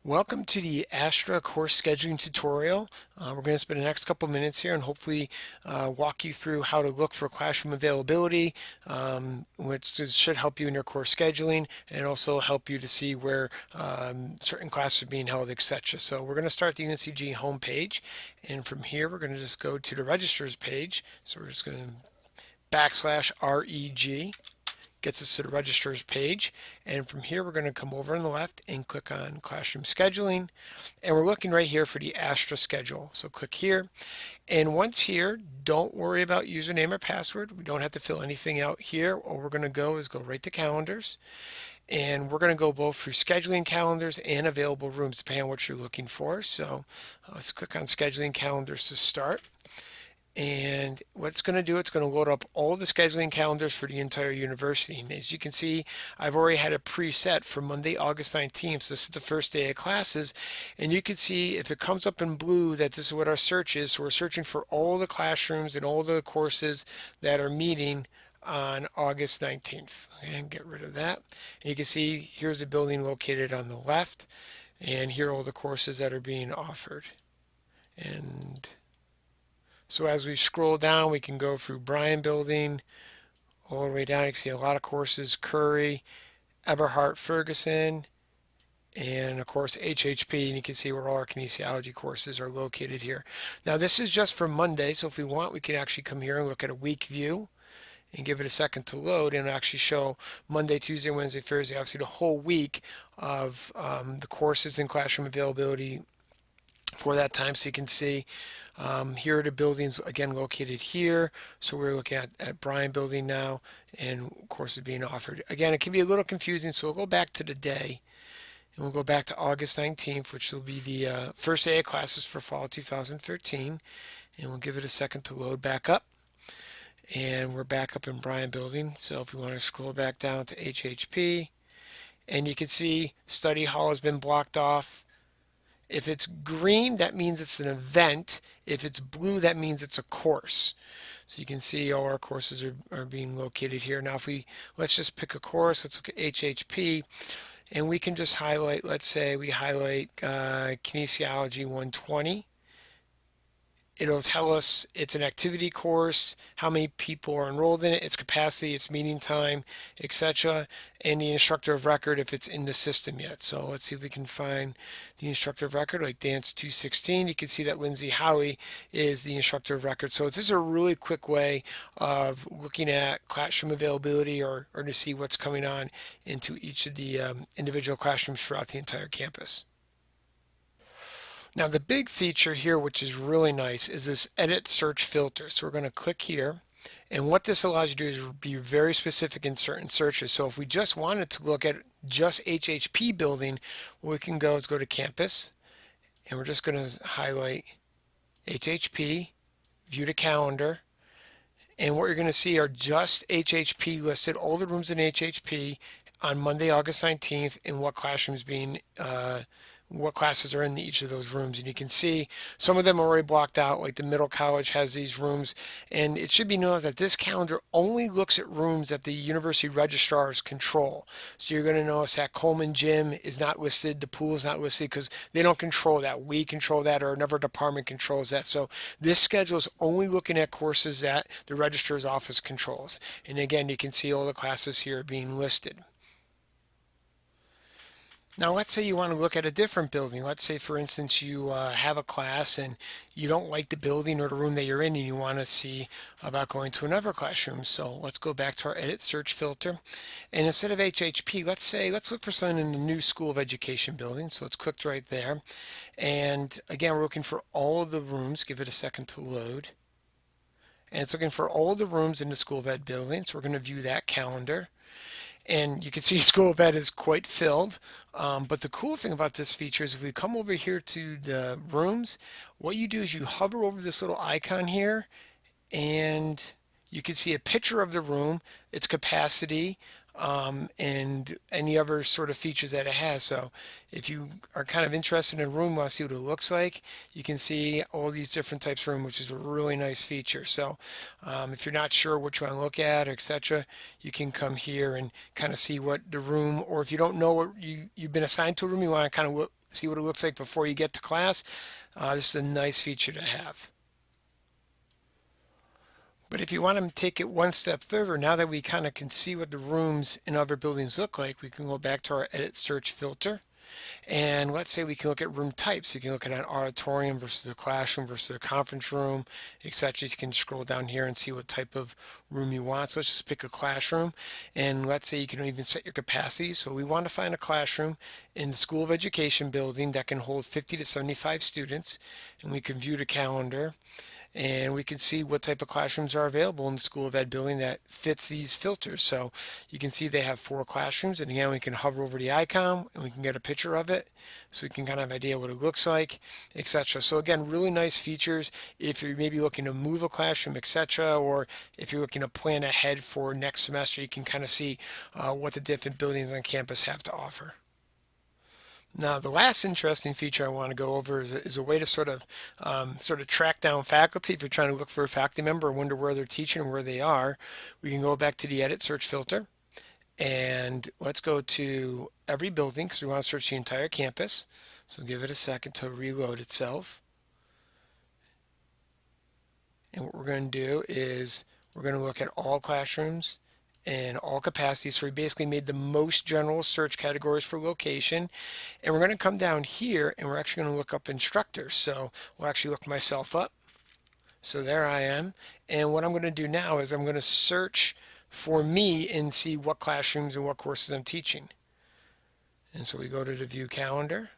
Welcome to the Astra course scheduling tutorial. We're going to spend the next couple minutes here and hopefully walk you through how to look for classroom availability, which should help you in your course scheduling and also help you to see where certain classes are being held, etc. So we're going to start the UNCg homepage, and from here we're going to just go to the registers page. So we're just going to /reg. Gets us to the registers page, and from here we're going to come over on the left and click on classroom scheduling, and we're looking right here for the Astra schedule. So click here, and once here, don't worry about username or password. We don't have to fill anything out here. All we're going to go is go right to calendars, and we're going to go both through scheduling calendars and available rooms depending on what you're looking for. So let's click on scheduling calendars to start. And what it's going to do, it's going to load up all the scheduling calendars for the entire university. And as you can see, I've already had a preset for Monday, August 19th. So this is the first day of classes. And you can see if it comes up in blue that this is what our search is. So we're searching for all the classrooms and all the courses that are meeting on August 19th. And get rid of that. And you can see here's the building located on the left. And here are all the courses that are being offered. And so as we scroll down, we can go through Bryan Building all the way down. You can see a lot of courses, Curry, Eberhard, Ferguson, and of course HHP, and you can see where all our kinesiology courses are located here. Now this is just for Monday, so if we want, we can actually come here and look at a week view and give it a second to load and actually show Monday, Tuesday, Wednesday, Thursday, obviously the whole week of the courses and classroom availability for that time. So you can see here are the buildings again located here. So we're looking at Bryan Building now, and courses being offered. Again, it can be a little confusing, so we'll go back to the day, and we'll go back to August 19th, which will be the first day of classes for fall 2013, and we'll give it a second to load back up. And we're back up in Bryan Building. So if we want to scroll back down to HHP, and you can see study hall has been blocked off. If it's green, that means it's an event. If it's blue, that means it's a course. So you can see all our courses are being located here. Now if let's just pick a course, let's look at HHP, and we can just highlight, let's say we highlight Kinesiology 120. It'll tell us it's an activity course, how many people are enrolled in it, its capacity, its meeting time, etc., and the instructor of record if it's in the system yet. So let's see if we can find the instructor of record, like Dance 216. You can see that Lindsay Howie is the instructor of record. So this is a really quick way of looking at classroom availability or to see what's coming on into each of the individual classrooms throughout the entire campus. Now the big feature here, which is really nice, is this edit search filter. So we're going to click here, and what this allows you to do is be very specific in certain searches. So if we just wanted to look at just HHP building, what we can go is go to campus, and we're just going to highlight HHP, view the calendar, and what you're going to see are just HHP listed, all the rooms in HHP on Monday, August 19th, and what classrooms what classes are in each of those rooms. And you can see some of them are already blocked out, like the Middle College has these rooms. And it should be noted that this calendar only looks at rooms that the university registrars control. So you're going to notice that Coleman Gym is not listed, the pool is not listed, because they don't control that. We control that, or another department controls that. So this schedule is only looking at courses that the registrar's office controls. And again, you can see all the classes here being listed. Now let's say you want to look at a different building. Let's say, for instance, you have a class and you don't like the building or the room that you're in, and you want to see about going to another classroom. So let's go back to our edit search filter, and instead of HHP, let's look for something in the new School of Education building. So it's clicked right there, and again we're looking for all of the rooms. Give it a second to load, and it's looking for all the rooms in the School of Ed building. So we're going to view that calendar. And you can see School of Ed is quite filled. But the cool thing about this feature is if we come over here to the rooms, what you do is you hover over this little icon here, and you can see a picture of the room, its capacity, and any other sort of features that it has. So if you are kind of interested in a room, want to see what it looks like, you can see all these different types of room, which is a really nice feature. So if you're not sure which one to look at, etc., you can come here and kind of see what the room, or if you don't know what you've been assigned to a room, you want to kind of see what it looks like before you get to class, this is a nice feature to have. But if you want to take it one step further, now that we kind of can see what the rooms in other buildings look like, we can go back to our edit search filter. And let's say we can look at room types. You can look at an auditorium versus a classroom versus a conference room, etc. You can scroll down here and see what type of room you want. So let's just pick a classroom. And let's say you can even set your capacity. So we want to find a classroom in the School of Education building that can hold 50 to 75 students. And we can view the calendar. And we can see what type of classrooms are available in the School of Ed building that fits these filters. So you can see they have 4 classrooms, and again we can hover over the icon and we can get a picture of it so we can kind of have an idea what it looks like, etc. So again, really nice features if you're maybe looking to move a classroom, etc., or if you're looking to plan ahead for next semester, you can kind of see what the different buildings on campus have to offer. Now, the last interesting feature I want to go over is a way to sort of track down faculty. If you're trying to look for a faculty member or wonder where they're teaching and where they are, we can go back to the edit search filter and let's go to every building because we want to search the entire campus. So give it a second to reload itself. And what we're going to do is we're going to look at all classrooms and all capacities. So we basically made the most general search categories for location. And we're going to come down here and we're actually going to look up instructors. So we'll actually look myself up. So there I am. And what I'm going to do now is I'm going to search for me and see what classrooms and what courses I'm teaching. And so we go to the view calendar.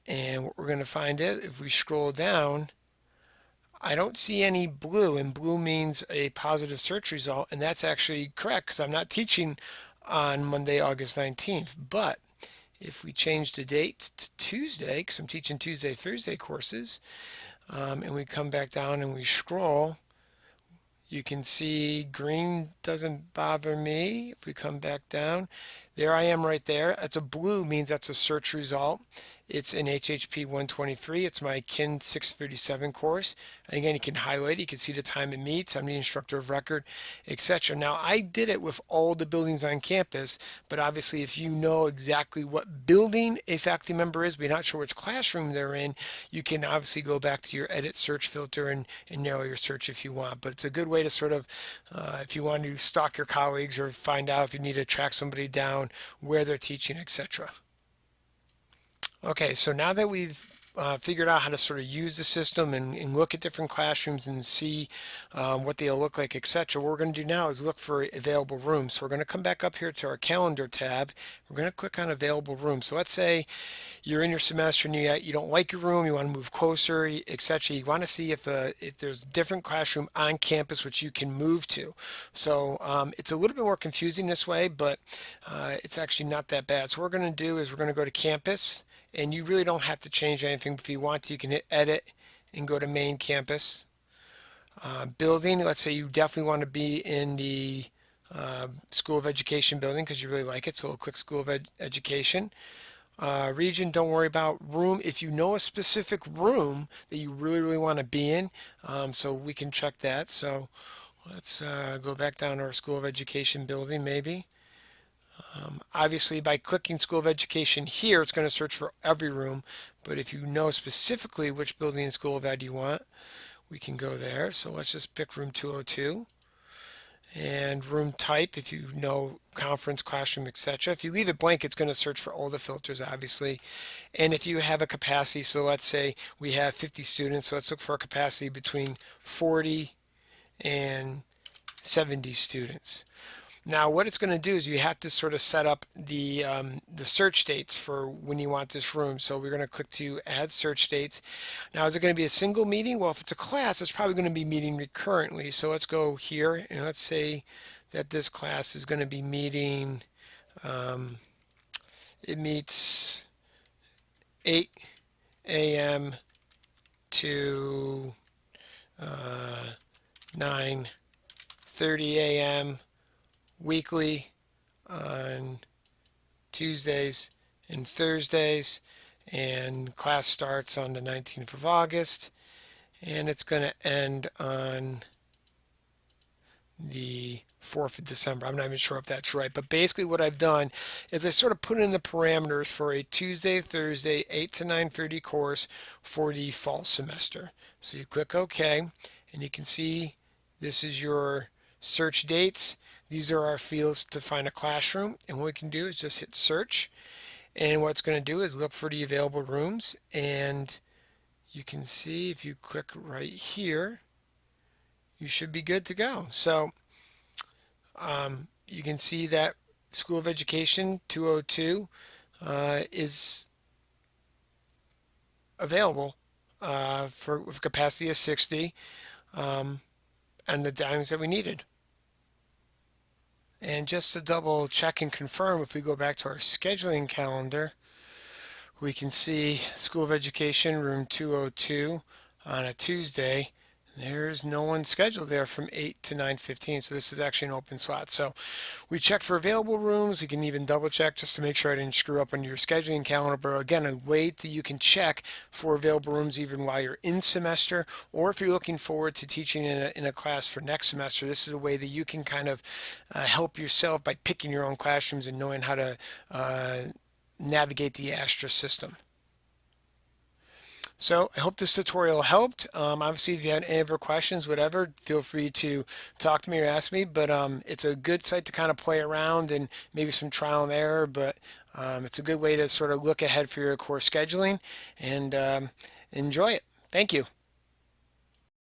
And what we're going to find is if we scroll down, I don't see any blue, and blue means a positive search result, and that's actually correct because I'm not teaching on Monday, August 19th. But if we change the date to Tuesday, because I'm teaching Tuesday, Thursday courses, and we come back down and we scroll, you can see green doesn't bother me. If we come back down, there I am right there. That's a blue, means that's a search result. It's in HHP 123. It's my KIN 637 course. And again, you can highlight it. You can see the time it meets. I'm the instructor of record, etc. Now, I did it with all the buildings on campus, but obviously if you know exactly what building a faculty member is, but you're not sure which classroom they're in, you can obviously go back to your edit search filter and narrow your search if you want. But it's a good way to sort of, if you want to stalk your colleagues or find out if you need to track somebody down, where they're teaching, etc. Okay, so now that we've figured out how to sort of use the system and look at different classrooms and see what they'll look like, etc., what we're going to do now is look for available rooms. So we're going to come back up here to our calendar tab. We're going to click on available rooms. So let's say you're in your semester and you don't like your room, you want to move closer, etc. You want to see if there's a different classroom on campus which you can move to. So it's a little bit more confusing this way, but it's actually not that bad. So what we're going to do is we're going to go to campus. And you really don't have to change anything. If you want to, you can hit edit and go to main campus. Building, let's say you definitely want to be in the School of Education building because you really like it, so we'll click School of Education. Region, don't worry about. Room, if you know a specific room that you really want to be in, so we can check that. So let's go back down to our School of Education building maybe. Obviously, by clicking School of Education here, it's going to search for every room. But if you know specifically which building in School of Ed you want, we can go there. So let's just pick room 202. And room type, if you know conference, classroom, etc. If you leave it blank, it's going to search for all the filters, obviously. And if you have a capacity, so let's say we have 50 students, so let's look for a capacity between 40 and 70 students. Now, what it's going to do is you have to sort of set up the search dates for when you want this room. So we're going to click to add search dates. Now, is it going to be a single meeting? Well, if it's a class, it's probably going to be meeting recurrently. So let's go here and let's say that this class is going to be meeting, it meets 8 a.m. to 9:30 a.m. weekly on Tuesdays and Thursdays, and class starts on the 19th of August and it's going to end on the 4th of December. I'm not even sure if that's right, but basically what I've done is I sort of put in the parameters for a Tuesday, Thursday, 8 to 9:30 course for the fall semester. So you click OK, and you can see this is your search dates. These are our fields to find a classroom, and what we can do is just hit search, and what it's going to do is look for the available rooms, and you can see if you click right here, you should be good to go. So you can see that School of Education 202 is available for with capacity of 60 um, and the times that we needed. And just to double check and confirm, if we go back to our scheduling calendar, we can see School of Education room 202 on a Tuesday. There's no one scheduled there from 8 to 9:15, so this is actually an open slot. So we check for available rooms. We can even double check just to make sure I didn't screw up on your scheduling calendar. But again, a way that you can check for available rooms even while you're in semester, or if you're looking forward to teaching in a class for next semester, this is a way that you can kind of help yourself by picking your own classrooms and knowing how to navigate the ASTRA system. So I hope this tutorial helped. Obviously, if you had any other questions, whatever, feel free to talk to me or ask me. But it's a good site to kind of play around and maybe some trial and error. But it's a good way to sort of look ahead for your course scheduling and enjoy it. Thank you.